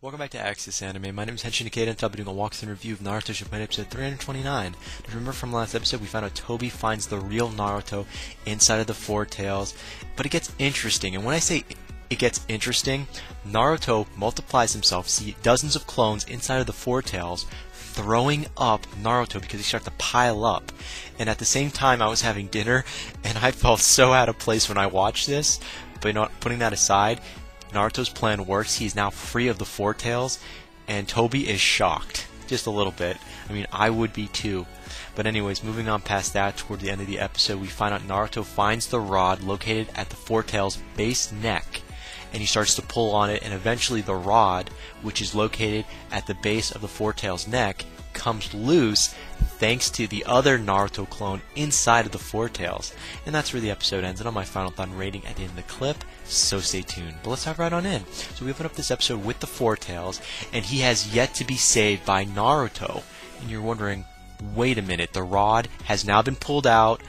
Welcome back to Axis Anime. My name is Henshin Ikeda, and I'll be doing a walkthrough review of Naruto Shippuden episode 329. If you remember from last episode, we found out Toby finds the real Naruto inside of the Four Tails, but it gets interesting. And when I say it gets interesting, Naruto multiplies himself, see dozens of clones inside of the Four Tails, throwing up Naruto because he starts to pile up. And at the same time, I was having dinner, and I felt so out of place when I watched this. But you know what, putting that aside, Naruto's plan works. He is now free of the Four Tails, and Toby is shocked. Just a little bit. I mean, I would be too. But anyways, moving on past that, toward the end of the episode, we find out Naruto finds the rod located at the Four Tails' base neck, and he starts to pull on it, and eventually the rod, which is located at the base of the Four Tails' neck, comes loose thanks to the other Naruto clone inside of the Four Tails. And that's where the episode ends, and on my final thought and rating at the end of the clip, so stay tuned. But let's dive right on in. So we open up this episode with the Four Tails, and he has yet to be saved by Naruto. And you're wondering, wait a minute, the rod has now been pulled out.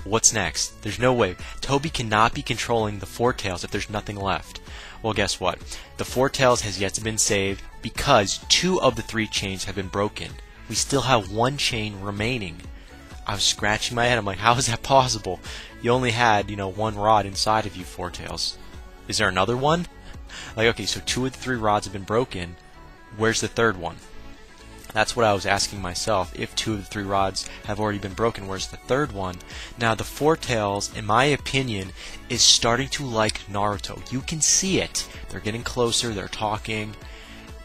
What's next? There's no way. Toby cannot be controlling the Four Tails if there's nothing left. Well, guess what? The Four Tails has yet to been saved because 2 of the 3 chains have been broken. We still have 1 chain remaining. I was scratching my head. I'm like, how is that possible? You only had, 1 rod inside of you, Four Tails. Is there another one? Like, okay, so 2 of the 3 rods have been broken. Where's the 3rd one? That's what I was asking myself. If 2 of the 3 rods have already been broken, where's the 3rd one? Now, the Four Tails, in my opinion, is starting to like Naruto. You can see it. They're getting closer, they're talking.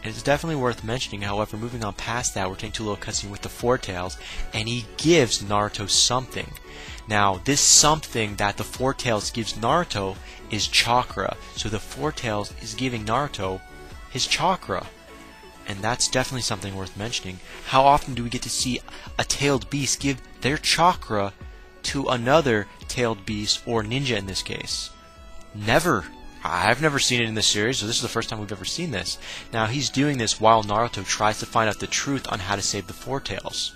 And it's definitely worth mentioning. However, moving on past that, we're taking to a little cutscene with the Four Tails, and he gives Naruto something. Now, this something that the Four Tails gives Naruto is chakra. So the Four Tails is giving Naruto his chakra. And that's definitely something worth mentioning. How often do we get to see a tailed beast give their chakra to another tailed beast, or ninja in this case? Never. I've never seen it in this series, so this is the first time we've ever seen this. Now, he's doing this while Naruto tries to find out the truth on how to save the Four Tails.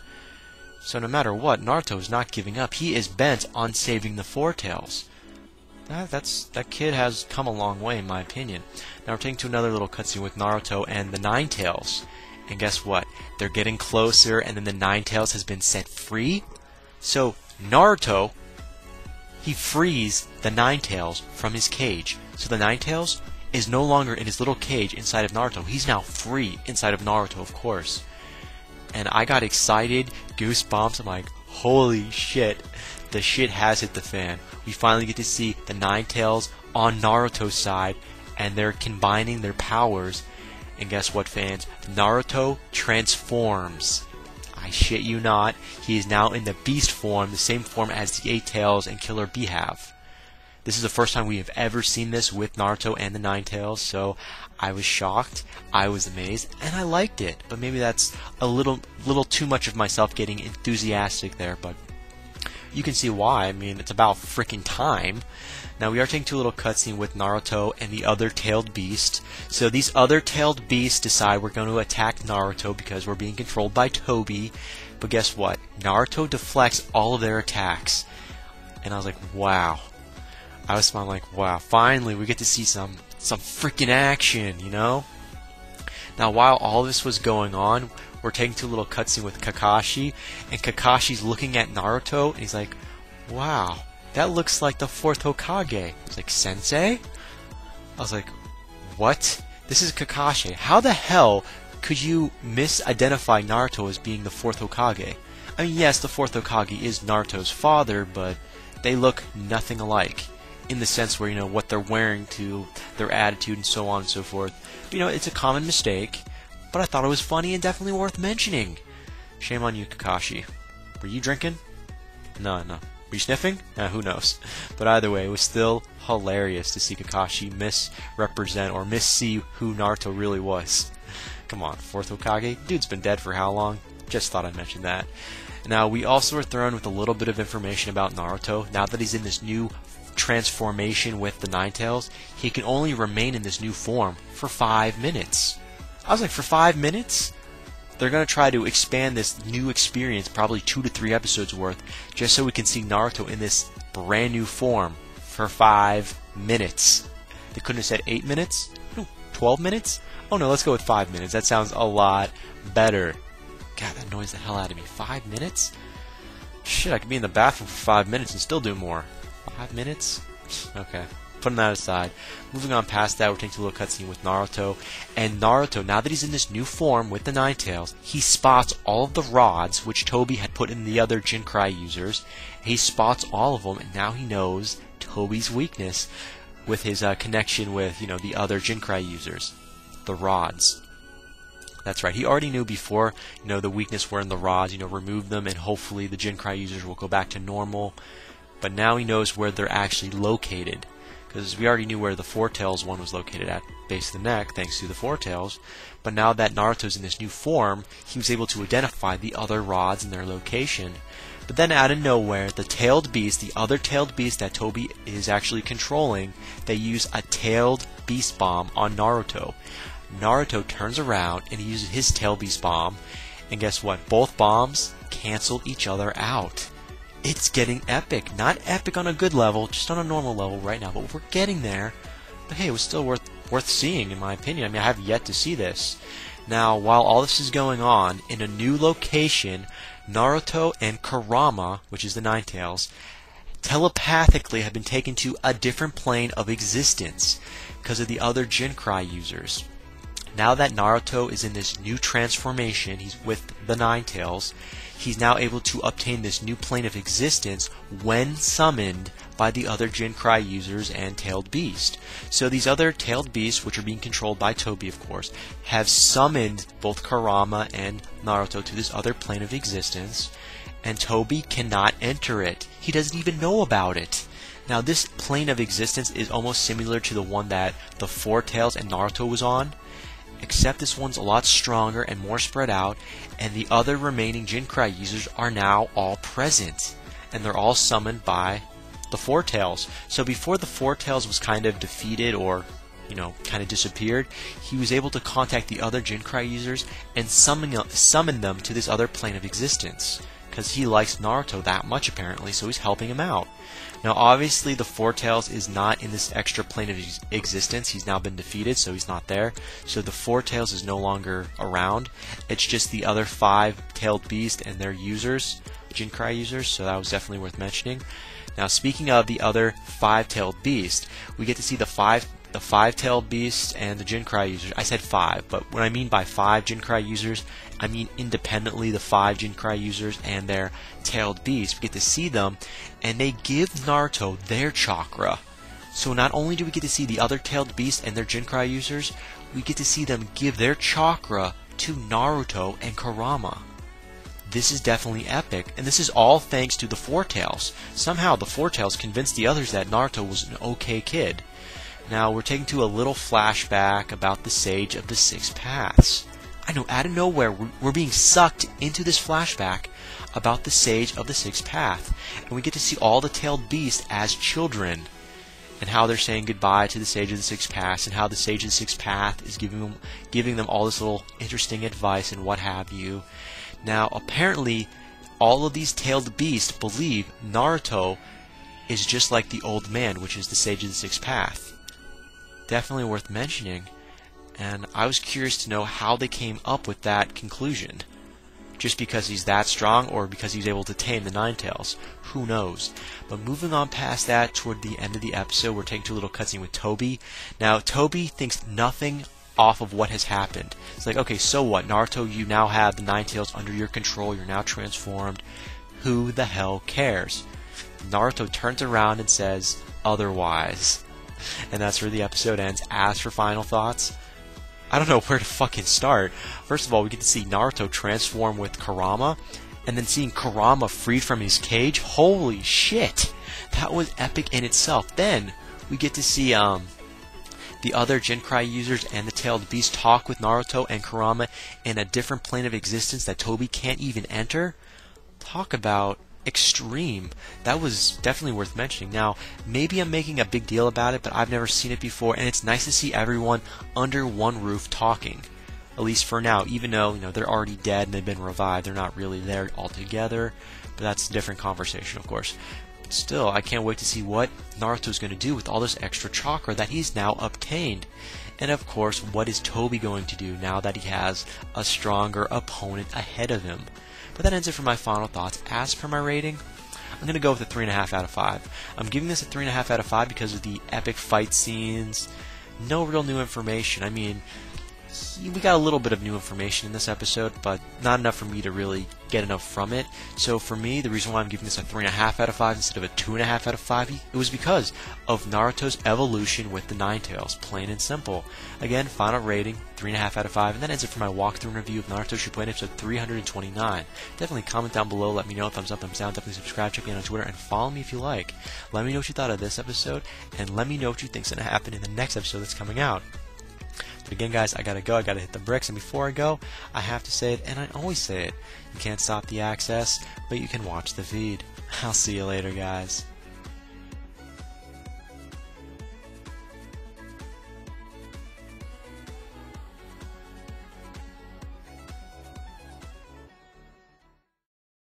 So no matter what, Naruto is not giving up. He is bent on saving the Four Tails. That kid has come a long way, in my opinion. Now we're taking to another little cutscene with Naruto and the Nine Tails. And guess what? They're getting closer, and then the Nine Tails has been set free. So Naruto, he frees the Nine Tails from his cage. So the Nine Tails is no longer in his little cage inside of Naruto. He's now free inside of Naruto, of course. And I got excited, goosebumps. I'm like, holy shit, the shit has hit the fan. We finally get to see the Nine Tails on Naruto's side, and they're combining their powers. And guess what, fans? Naruto transforms. I shit you not. He is now in the beast form, the same form as the Eight Tails and Killer Bee have. This is the first time we have ever seen this with Naruto and the Nine Tails, so I was shocked, I was amazed, and I liked it. But maybe that's a little too much of myself getting enthusiastic there, but you can see why. I mean, it's about freaking time. Now, we are taking to a little cutscene with Naruto and the other tailed beast. So these other tailed beasts decide we're going to attack Naruto because we're being controlled by Toby. But guess what? Naruto deflects all of their attacks. And I was like, wow. I was smiling like, wow, finally we get to see some freaking action, Now, while all this was going on, we're taking to a little cutscene with Kakashi, and Kakashi's looking at Naruto, and he's like, wow, that looks like the 4th Hokage. He's like, Sensei? I was like, what? This is Kakashi. How the hell could you misidentify Naruto as being the 4th Hokage? I mean, yes, the 4th Hokage is Naruto's father, but they look nothing alike. In the sense where, what they're wearing to their attitude and so on and so forth. But, it's a common mistake, but I thought it was funny and definitely worth mentioning. Shame on you, Kakashi. Were you drinking? No. Were you sniffing? Who knows. But either way, it was still hilarious to see Kakashi misrepresent or missee who Naruto really was. Come on, 4th Hokage? Dude's been dead for how long? Just thought I'd mention that. Now, we also were thrown with a little bit of information about Naruto. Now that he's in this new transformation with the Nine Tails, he can only remain in this new form for 5 minutes. I was like, for 5 minutes? They're going to try to expand this new experience, probably 2 to 3 episodes worth, just so we can see Naruto in this brand new form for 5 minutes. They couldn't have said 8 minutes? 12 minutes? Oh no, let's go with 5 minutes. That sounds a lot better. God, that annoys the hell out of me. 5 minutes? Shit, I could be in the bathroom for 5 minutes and still do more. 5 minutes? Okay. Putting that aside. Moving on past that, we're taking a little cutscene with Naruto. And Naruto, now that he's in this new form with the Nine Tails, he spots all of the rods which Toby had put in the other Jinkai users. He spots all of them, and now he knows Toby's weakness with his connection with, the other Jinkai users. The rods. That's right. He already knew before, the weakness were in the rods. Remove them, and hopefully the Jinkai users will go back to normal. But now he knows where they're actually located. Because we already knew where the Four Tails one was located at, base of the neck, thanks to the Four Tails. But now that Naruto's in this new form, he was able to identify the other rods and their location. But then out of nowhere, the tailed beast, the other tailed beast that Toby is actually controlling, they use a tailed beast bomb on Naruto. Naruto turns around and he uses his tailed beast bomb, and guess what? Both bombs cancel each other out. It's getting epic. Not epic on a good level, just on a normal level right now, but we're getting there. But hey, it was still worth seeing, in my opinion. I mean, I have yet to see this. Now, while all this is going on, in a new location, Naruto and Kurama, which is the Nine Tails, telepathically have been taken to a different plane of existence because of the other Jinkai users. Now that Naruto is in this new transformation, he's with the Nine Tails, he's now able to obtain this new plane of existence when summoned by the other Jinkai users and Tailed Beast. So these other Tailed Beasts, which are being controlled by Toby, of course, have summoned both Kurama and Naruto to this other plane of existence, and Toby cannot enter it. He doesn't even know about it. Now this plane of existence is almost similar to the one that the Four Tails and Naruto was on, except this one's a lot stronger and more spread out, and the other remaining Jinkai users are now all present, and they're all summoned by the Four Tails. So before the Four Tails was kind of defeated or, kind of disappeared, he was able to contact the other Jinkai users and summon them to this other plane of existence, because he likes Naruto that much apparently, so he's helping him out. Now obviously the Four Tails is not in this extra plane of existence. He's now been defeated, so he's not there. So the Four Tails is no longer around. It's just the other 5 Tailed Beasts and their users, Jinkai users, so that was definitely worth mentioning. Now speaking of the other 5 Tailed Beasts, we get to see the 5 Tailed Beasts and the Jinkai users. I said 5, but what I mean by 5 Jinkai users, I mean independently the 5 Jinkai users and their Tailed Beasts. We get to see them, and they give Naruto their chakra. So not only do we get to see the other Tailed Beasts and their Jinkai users, we get to see them give their chakra to Naruto and Kurama. This is definitely epic, and this is all thanks to the Four Tails. Somehow the Four Tails convinced the others that Naruto was an okay kid. Now we're taken to a little flashback about the Sage of the Six Paths. I know, out of nowhere, we're being sucked into this flashback about the Sage of the Six Path, and we get to see all the Tailed Beasts as children, and how they're saying goodbye to the Sage of the Six Paths, and how the Sage of the Six Path is giving them all this little interesting advice and what have you. Now apparently all of these Tailed Beasts believe Naruto is just like the old man, which is the Sage of the Six Path. Definitely worth mentioning, and I was curious to know how they came up with that conclusion. Just because he's that strong, or because he's able to tame the Nine Tails? Who knows? But moving on past that, toward the end of the episode, we're taking to a little cutscene with Toby. Now, Toby thinks nothing off of what has happened. It's like, okay, so what? Naruto, you now have the Nine Tails under your control, you're now transformed. Who the hell cares? Naruto turns around and says, otherwise. And that's where the episode ends. As for final thoughts, I don't know where to fucking start. First of all, we get to see Naruto transform with Kurama, and then seeing Kurama freed from his cage. Holy shit! That was epic in itself. Then we get to see the other Jinkai users and the Tailed Beast talk with Naruto and Kurama in a different plane of existence that Toby can't even enter. Talk about extreme. That was definitely worth mentioning. Now, maybe I'm making a big deal about it, but I've never seen it before, and it's nice to see everyone under one roof talking. At least for now, even though, they're already dead and they've been revived, they're not really there all together, but that's a different conversation, of course. But still, I can't wait to see what Naruto's going to do with all this extra chakra that he's now obtained. And of course, what is Toby going to do now that he has a stronger opponent ahead of him? But that ends it for my final thoughts. As for my rating, I'm going to go with a 3.5 out of 5. I'm giving this a 3.5 out of 5 because of the epic fight scenes. No real new information. I mean, we got a little bit of new information in this episode, but not enough for me to really get enough from it. So for me, the reason why I'm giving this a 3.5 out of 5 instead of a 2.5 out of 5, it was because of Naruto's evolution with the Nine Tails, plain and simple. Again, final rating, 3.5 out of 5, and that ends it for my walkthrough and review of Naruto Shippuden episode 329. Definitely comment down below, let me know, thumbs up, thumbs down, definitely subscribe, check me out on Twitter, and follow me if you like. Let me know what you thought of this episode, and let me know what you think's going to happen in the next episode that's coming out. But again, guys, I gotta go. I gotta hit the bricks. And before I go, I have to say it, and I always say it. You can't stop the access, but you can watch the feed. I'll see you later, guys.